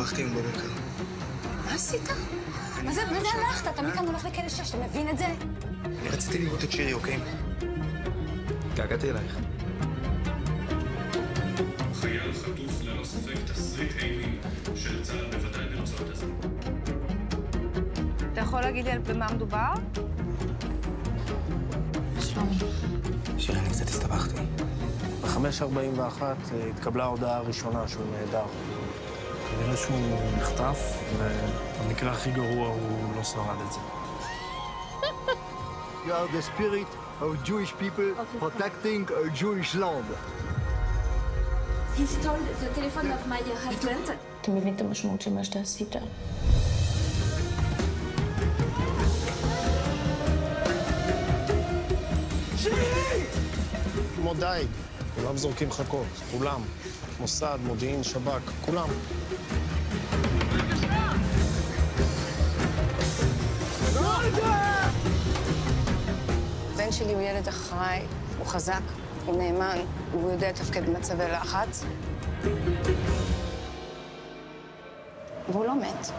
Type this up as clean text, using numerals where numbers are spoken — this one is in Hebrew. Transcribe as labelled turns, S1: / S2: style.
S1: ברחתי מבבקר.
S2: מה עשית? מה זה הלכת? אתה מכאן הולך לכלא 6, אתה מבין את זה?
S1: אני רציתי לראות את שירי, אוקיי? געגעתי אלייך.
S3: חייל חטוף ללא ספק תסריט אימים של צה"ל בוודאי ברצועת עזה.
S4: אתה יכול להגיד לי על במה מדובר?
S2: שלומי.
S1: שירי, אני קצת הסתבכתי.
S5: ב-5:41 התקבלה ההודעה הראשונה שהוא נהדר. כנראה שהוא נחטף, ובמקרה הכי גרוע הוא לא שרד את זה.
S6: You are the spirit of Jewish people protecting a Jewish land.
S7: He stole the telephone of my husband.
S2: אתה מבין את המשמעות של מה שאתה עשית?
S5: כמו דייג, כולם זורקים חכות, כולם. מוסד, מודיעין, שב"כ, כולם.
S4: הבן שלי הוא ילד אחראי, הוא חזק, הוא נאמן, הוא יודע לתפקד במצבי לחץ. והוא לא מת.